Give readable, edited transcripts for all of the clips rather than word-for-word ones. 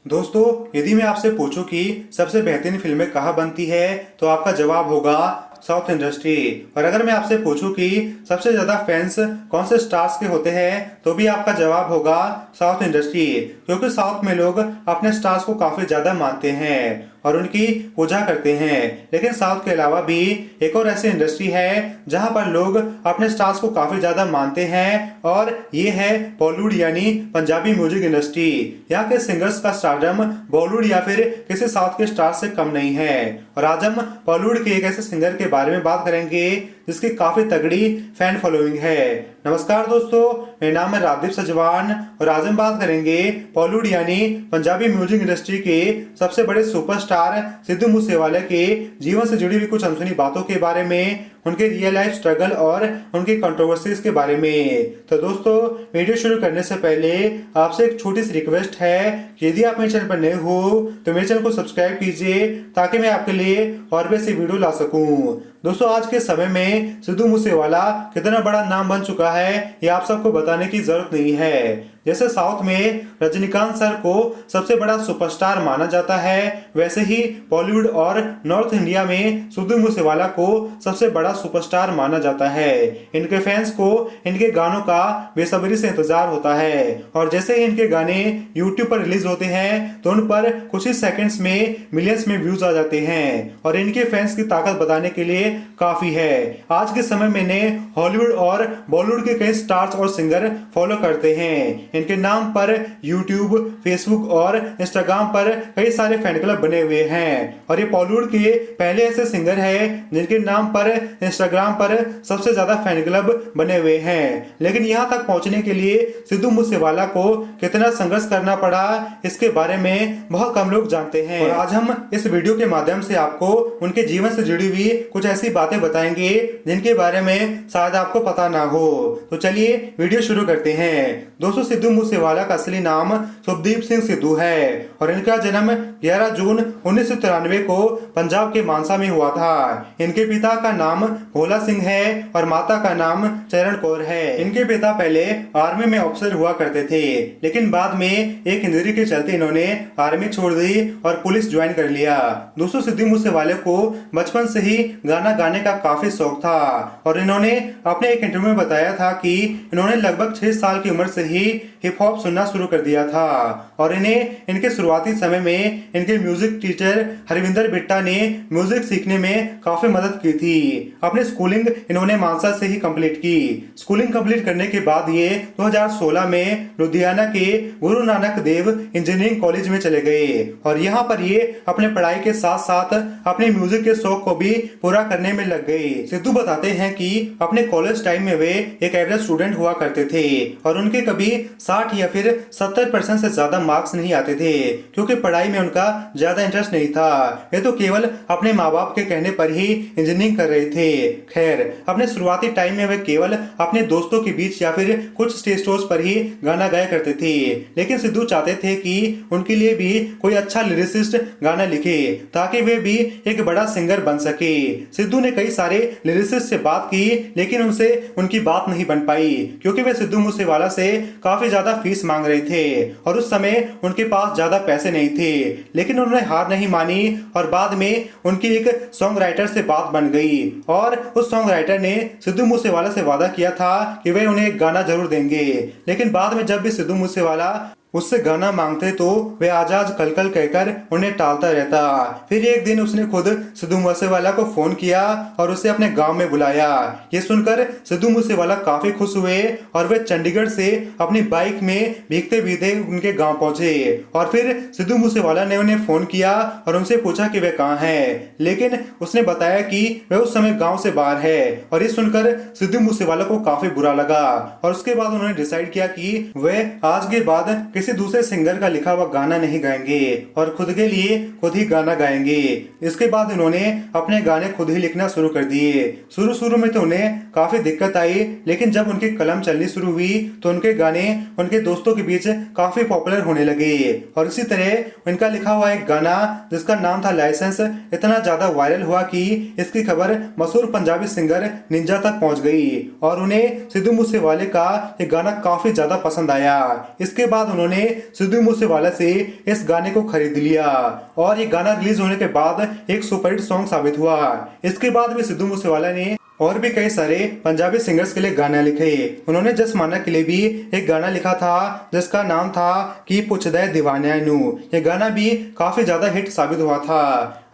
दोस्तों, यदि मैं आपसे पूछूं कि सबसे बेहतरीन फिल्में कहाँ बनती है तो आपका जवाब होगा साउथ इंडस्ट्री। और अगर मैं आपसे पूछूं कि सबसे ज्यादा फैंस कौन से स्टार्स के होते हैं तो भी आपका जवाब होगा साउथ इंडस्ट्री, क्योंकि साउथ में लोग अपने स्टार्स को काफी ज्यादा मानते हैं और उनकी पूजा करते हैं। लेकिन साउथ के अलावा भी एक और ऐसी इंडस्ट्री है जहां पर लोग अपने स्टार्स को काफी ज्यादा मानते हैं और ये है बॉलीवुड यानी पंजाबी म्यूजिक इंडस्ट्री। यहाँ के सिंगर्स का स्टारडम बॉलीवुड या फिर किसी साउथ के स्टार से कम नहीं है। और आज हम बॉलीवुड के एक ऐसे सिंगर के बारे में बात करेंगे जिसकी काफी तगड़ी फैन फॉलोइंग है। नमस्कार दोस्तों, मेरा नाम है राजदीप सजवान और आज हम बात करेंगे बॉलीवुड यानी पंजाबी म्यूजिक इंडस्ट्री के सबसे बड़े सुपरस्टार सिद्धू मूसेवाले के जीवन से जुड़ी हुई कुछ अनसुनी बातों के बारे में, उनके रियल लाइफ स्ट्रगल और उनकी कंट्रोवर्सीज के बारे में। तो दोस्तों, वीडियो शुरू करने से पहले आपसे एक छोटी सी रिक्वेस्ट है कि यदि आप मेरे चैनल पर नए हो तो मेरे चैनल को सब्सक्राइब कीजिए ताकि मैं आपके लिए और भी ऐसी वीडियो ला सकूं। दोस्तों, आज के समय में सिद्धू मूसेवाला कितना बड़ा नाम बन चुका है ये आप सबको बताने की जरूरत नहीं है। जैसे साउथ में रजनीकांत सर को सबसे बड़ा सुपरस्टार माना जाता है, वैसे ही बॉलीवुड और नॉर्थ इंडिया में सिद्धू मूसेवाला को सबसे बड़ा सुपरस्टार माना जाता है। इनके फैंस को इनके गानों का बेसब्री से इंतजार होता है और जैसे ही इनके गाने यूट्यूब पर रिलीज होते हैं तो उन पर कुछ ही सेकंड्स में मिलियंस में व्यूज आ जाते हैं और इनके फैंस की ताकत बताने के लिए काफी है। आज के समय में इन्हें हॉलीवुड और बॉलीवुड के कई स्टार्स और सिंगर फॉलो करते हैं। इनके नाम पर यूट्यूब, फेसबुक और इंस्टाग्राम पर कई सारे फैन क्लब बने हुए हैं और ये बॉलीवुड के पहले ऐसे सिंगर हैं जिनके नाम पर इंस्टाग्राम पर सबसे ज्यादा फैन क्लब बने हुए हैं। लेकिन यहाँ तक पहुंचने के लिए सिद्धू मूसेवाला को कितना संघर्ष करना पड़ा इसके बारे में बहुत कम लोग जानते हैं और आज हम इस वीडियो के माध्यम से आपको उनके जीवन से जुड़ी हुई कुछ ऐसी बातें बताएंगे जिनके बारे में शायद आपको पता ना हो। तो चलिए वीडियो शुरू करते हैं। दोस्तों, सिद्धू मूसेवाला का असली नाम शुभदीप सिंह सिद्धू है और इनका जन्म 11 जून 1993 को पंजाब के मानसा में हुआ था। इनके पिता का नाम भोला सिंह है और माता का नाम चरण कौर है। इनके पिता पहले आर्मी में ऑफिसर हुआ करते थे, लेकिन बाद में एक इंजरी के चलते इन्होंने आर्मी छोड़ दी और पुलिस ज्वाइन कर लिया। दोस्तों, सिद्धू मूसेवाले को बचपन से ही गाना गाने का काफी शौक था और इन्होंने अपने एक इंटरव्यू में बताया था कि इन्होंने लगभग 6 साल की उम्र से ही हिप हॉप सुनना शुरू कर दिया था और इन्हें इनके शुरुआती समय में इनके म्यूजिक टीचर हरविंदर बिट्टा ने म्यूजिक सीखने में काफी मदद की थी। अपनी स्कूलिंग इन्होंने मानसा से ही कंप्लीट की। स्कूलिंग कंप्लीट करने के बाद ये 2016 में लुधियाना के गुरु नानक देव इंजीनियरिंग कॉलेज में चले गए और यहाँ पर ये अपने पढ़ाई के साथ साथ अपने म्यूजिक के शौक को भी पूरा करने में लग गए। सिद्धू बताते हैं कि अपने कॉलेज टाइम में वे एक एवरेज स्टूडेंट हुआ करते थे और उनके कभी 60 या फिर 70% से ज्यादा मार्क्स नहीं आते थे क्योंकि पढ़ाई में उनका ज्यादा इंटरेस्ट नहीं था। ये तो केवल अपने माँ बाप के कहने पर ही इंजीनियरिंग कर रहे थे। खैर, अपने शुरुआती टाइम में वे केवल अपने दोस्तों के बीच या फिर कुछ स्टेज शोज पर ही गाना गाया करते थे, लेकिन सिद्धू चाहते थे कि उनके लिए भी कोई अच्छा लिरिसिस्ट गाना लिखे ताकि वे भी एक बड़ा सिंगर बन सके। सिद्धू ने कई सारे लिरिसिस्ट से बात की लेकिन उनसे उनकी बात नहीं बन पाई क्योंकि वे सिद्धू मूसेवाला से काफी ज्यादा फीस मांग रहे थे और उस समय उनके पास ज्यादा पैसे नहीं थे। लेकिन उन्होंने हार नहीं मानी और बाद में उनकी एक सॉन्ग राइटर से बात बन गई और उस सॉन्ग राइटर ने सिद्धू मूसेवाला से वादा किया था कि वे उन्हें एक गाना जरूर देंगे। लेकिन बाद में जब भी सिद्धू मूसेवाला उससे गाना मांगते तो वे आज कल कल कहकर उन्हें टालता रहता। फिर एक दिन उसने खुद सिद्धू मूसेवाला को फोन किया और उसे अपने गांव में बुलाया। ये सुनकर सिद्धू मूसेवाला काफी खुश हुए और वे चंडीगढ़ से अपनी बाइक में भीगते भीगते उनके गांव पहुंचे और फिर सिद्धू मूसेवाला ने उन्हें फोन किया और उनसे पूछा कि वे कहाँ हैं, लेकिन उसने बताया कि वह उस समय गाँव से बाहर है और ये सुनकर सिद्धू मूसेवाला को काफी बुरा लगा और उसके बाद उन्होंने डिसाइड किया कि वे आज के बाद किसी दूसरे सिंगर का लिखा हुआ गाना नहीं गाएंगे और खुद के लिए खुद ही गाना गाएंगे। इसके बाद उन्होंने अपने गाने खुद ही लिखना शुरू कर दिए। शुरू में तो उन्हें काफी दिक्कत आई, लेकिन जब उनकी कलम चलनी शुरू हुई तो उनके गाने उनके दोस्तों के बीच काफी पॉपुलर होने लगे और इसी तरह उनका लिखा हुआ एक गाना जिसका नाम था लाइसेंस इतना ज्यादा वायरल हुआ कि इसकी खबर मशहूर पंजाबी सिंगर निंजा तक पहुंच गई और उन्हें सिद्धू मूसेवाले का ये गाना काफी ज्यादा पसंद आया। इसके बाद उन्होंने ने सिद्धू मूसेवाला से इस गाने को खरीद लिया और ये गाना रिलीज होने के बाद एक सुपरहिट सॉन्ग साबित हुआ। इसके बाद भी सिद्धू मूसेवाला ने और भी कई सारे पंजाबी सिंगर्स के लिए गाना लिखे। उन्होंने जस मानक के लिए भी एक गाना लिखा था जिसका नाम था कि पुछदा है दीवानिया नू। ये गाना भी काफी ज्यादा हिट साबित हुआ था।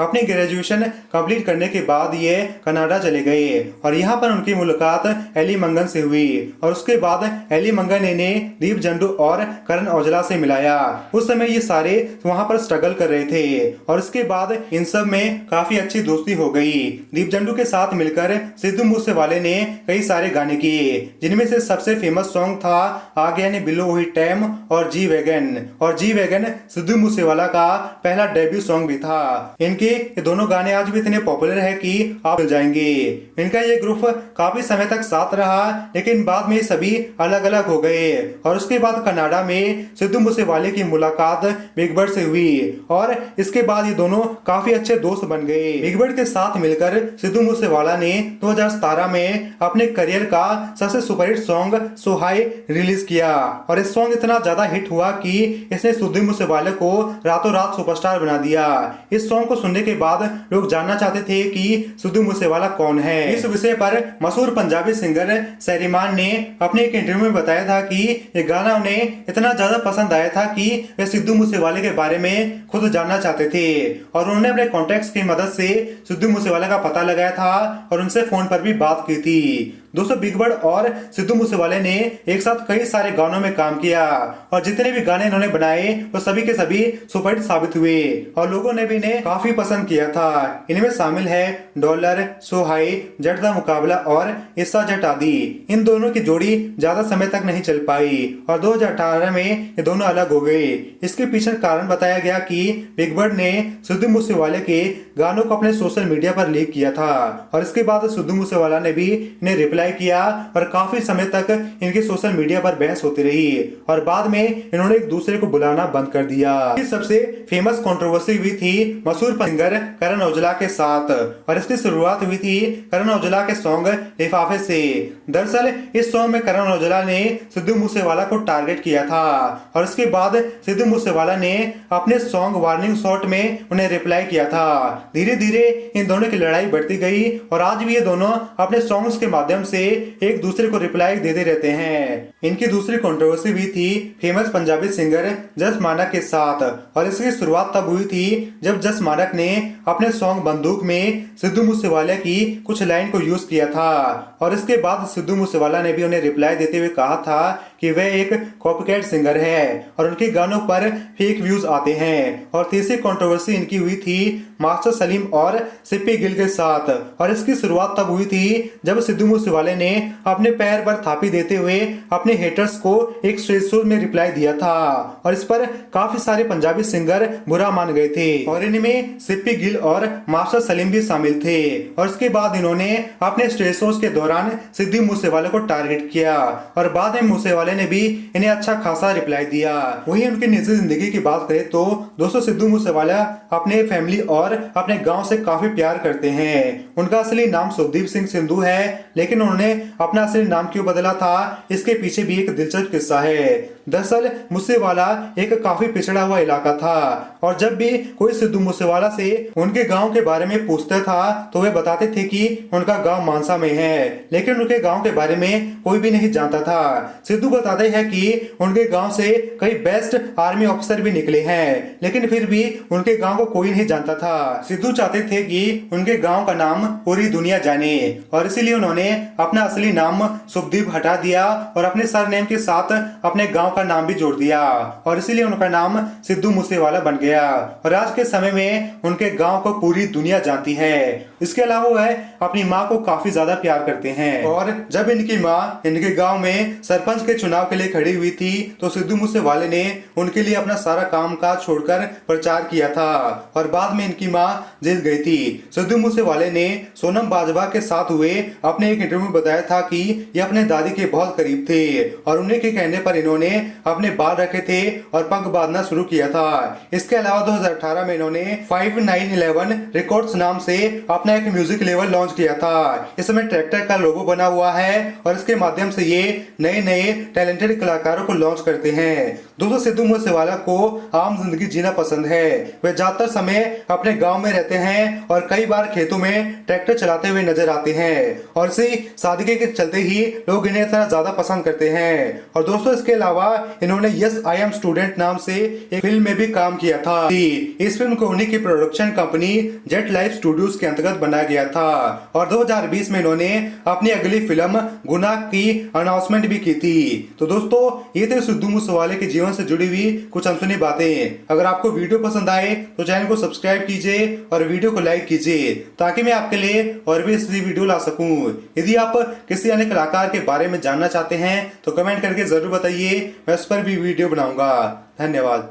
अपनी ग्रेजुएशन कंप्लीट करने के बाद ये कनाडा चले गए और यहाँ पर उनकी मुलाकात एली मंगन से हुई और उसके बाद एली मंगन ने दीप जंडू और करण औजला से मिलाया। उस समय ये सारे वहाँ पर स्ट्रगल कर रहे थे और उसके बाद इन सब में काफी अच्छी दोस्ती हो गई। दीप जंडू के साथ मिलकर सिद्धू मूसेवाले ने कई सारे गाने किए, जिनमें से सबसे फेमस सॉन्ग था आ गया ने बिलो वही टाइम और जी वैगन सिद्धू मूसेवाला का पहला डेब्यू सॉन्ग भी था। इनके ये दोनों गाने आज भी इतने पॉपुलर है कि आप मिल जाएंगे। इनका ये ग्रुप काफी समय तक साथ रहा, लेकिन बाद में सभी अलग अलग हो गए और उसके बाद कनाडा में सिद्धू मूसेवाले की मुलाकात बिग बर्ड से हुई और इसके बाद ये दोनों काफी अच्छे दोस्त बन गए। बिग बर्ड के साथ मिलकर सिद्धू मूसेवाला ने 2017 में अपने करियर का सबसे superhit song so high release किया और इस सॉन्ग इतना ज्यादा हिट हुआ कि इसने सिद्धू मूसेवाले को रातों रात सुपरस्टार बना दिया। इस सॉन्ग को सुनने के बाद लोग जानना चाहते थे कि सिद्धू मूसेवाला कौन है। इस विषय पर मशहूर पंजाबी सिंगर सैरिमान ने अपने एक इंटरव्यू में बताया था कि ये गाना उन्हें इतना ज्यादा पसंद आया था कि वे सिद्धू मूसेवाले के बारे में खुद जानना चाहते थे और उन्होंने अपने कॉन्टेक्ट्स की मदद से सिद्धू मूसेवाला का पता लगाया था और उनसे फोन पर भी बात की थी। दोस्तों, बिग बर्ड और सिद्धू मूसेवाले ने एक साथ कई सारे गानों में काम किया और जितने भी गाने इन्होंने बनाए वो सभी के सभी सुपरहिट साबित हुए और लोगों ने भी इन्हें काफी पसंद किया था। इनमें शामिल है डॉलर, सो हाई, जट दा मुकाबला और इस्सा जट आदि। इन दोनों की जोड़ी ज्यादा समय तक नहीं चल पाई और 2018 में ये दोनों अलग हो गए। इसके पीछे कारण बताया गया कि बिग बर्ड ने सिद्धू मूसेवाले के गानों को अपने सोशल मीडिया पर लीक किया था और इसके बाद सिद्धू मूसेवाला ने भी इन्हें रिप्लाई किया और काफी समय तक इनके सोशल मीडिया पर बहस होती रही और बाद में इन्होंने एक दूसरे को बुलाना बंद कर दिया। सबसे फेमस कंट्रोवर्सी हुई थी मशहूर सिंगर करण औजला के साथ और इसकी शुरुआत हुई थी करण औजला के सॉन्ग लिफाफे से। दरअसल इस सॉन्ग में करण औजला ने सिद्धू मूसेवाला को टारगेट किया था और इसके बाद सिद्धू मूसेवाला ने अपने सॉन्ग वार्निंग शॉट में उन्हें रिप्लाई किया था। धीरे धीरे इन दोनों की लड़ाई बढ़ती गई और आज भी ये दोनों अपने सॉन्ग्स के माध्यम से एक दूसरे को रिप्लाई देते रहते हैं। इनकी दूसरी कंट्रोवर्सी भी थी फेमस पंजाबी सिंगर जस मानक के साथ और इसकी शुरुआत तब हुई थी जब जस मानक ने अपने सॉन्ग बंदूक में सिद्धू मूसेवाला की कुछ लाइन को यूज किया था और इसके बाद सिद्धू मूसेवाला ने भी उन्हें रिप्लाई देते हुए कहा था कि वह एक कॉपीकैट सिंगर है और उनके गानों पर फेक व्यूज आते हैं। और तीसरी कंट्रोवर्सी इनकी हुई थी मास्टर सलीम और सिप्पी गिल के साथ और इसकी शुरुआत तब हुई थी जब सिद्धू मूसेवाले ने अपने पैर पर थापी देते हुए अपने हेटर्स को एक स्टेज शो में रिप्लाई दिया था और इस पर काफी सारे पंजाबी सिंगर बुरा मान गए थे और इनमें सिप्पी गिल और मास्टर सलीम भी शामिल थे। और इसके बाद इन्होंने अपने स्टेज शोज के दौरान सिद्धू मूसेवाले को टारगेट किया और बाद में मूसेवाले ने भी इन्हें अच्छा खासा रिप्लाई दिया। वहीं उनकी निजी जिंदगी की बात करें तो दोस्तों सिद्धू मूसेवाला अपने फैमिली और अपने गांव से काफी प्यार करते हैं। उनका असली नाम सुखदीप सिंह सिंधु है, लेकिन उन्होंने अपना असली नाम क्यों बदला था इसके पीछे भी एक दिलचस्प किस्सा है। दरअसल मूसेवाला एक काफी पिछड़ा हुआ इलाका था और जब भी कोई सिद्धू मूसेवाला से उनके गांव के बारे में पूछता था तो वे बताते थे कि उनका गांव मानसा में है, लेकिन उनके गांव के बारे में कोई भी नहीं जानता था। सिद्धू बताते हैं कि उनके गांव से कई बेस्ट आर्मी ऑफिसर भी निकले हैं, लेकिन फिर भी उनके गांव को कोई नहीं जानता था। सिद्धू चाहते थे कि उनके गांव का नाम पूरी दुनिया जाने और इसीलिए उन्होंने अपना असली नाम सुखदीप हटा दिया और अपने सरनेम के साथ अपने गांव का नाम भी जोड़ दिया और इसीलिए उनका नाम सिद्धू मूसेवाला बन गया और आज के समय में उनके गांव को पूरी दुनिया जानती है। इसके अलावा वह अपनी माँ को काफी ज्यादा प्यार करते हैं और जब इनकी माँ इनके गांव में सरपंच के चुनाव के लिए खड़ी हुई थी तो सिद्धू मूसेवाले ने उनके लिए अपना सारा काम काज छोड़कर प्रचार किया था और बाद में इनकी माँ जीत गई थी। सिद्धू मूसेवाले ने सोनम बाजवा के साथ हुए अपने एक इंटरव्यू में बताया था कि ये अपने दादी के बहुत करीब थे और उन्हीं के कहने पर इन्होंने अपने बाल रखे थे और पग बांधना शुरू किया था। इसके अलावा 2018 में इन्होंने 5911 रिकॉर्ड्स नाम से अपना एक म्यूजिक लेवल लॉन्च किया था। इसमें ट्रैक्टर का लोगो बना हुआ है और इसके माध्यम से ये नए नए टैलेंटेड कलाकारों को लॉन्च करते हैं। दोस्तों सिद्धू मूसेवाला को आम जिंदगी जीना पसंद है। वे ज्यादातर समय अपने गांव में रहते हैं और कई बार खेतों में ट्रैक्टर चलाते हुए नजर आते हैं और इसी सादगी के चलते ही लोग इन्हें इतना ज्यादा पसंद करते हैं। और दोस्तों इसके अलावा इन्होंने यस आई एम स्टूडेंट नाम से एक फिल्म में भी काम किया था। इस फिल्म को उन्हीं की production company jet life studios के अंतर्गत बनाया गया था और 2020 में इन्होंने अपनी अगली फिल्म गुनाह की अनाउंसमेंट भी की थी। तो दोस्तों ये थे सिद्धू मूसेवाले के जीवन से जुड़ी हुई कुछ अनसुनी बातें। अगर आपको वीडियो पसंद आए तो चैनल को सब्सक्राइब कीजिए और वीडियो को लाइक कीजिए ताकि मैं आपके लिए और भी ऐसी वीडियो ला सकूं। यदि आप किसी अन्य कलाकार के बारे में जानना चाहते हैं तो कमेंट करके जरूर बताइए, मैं उस पर भी वीडियो बनाऊंगा। धन्यवाद।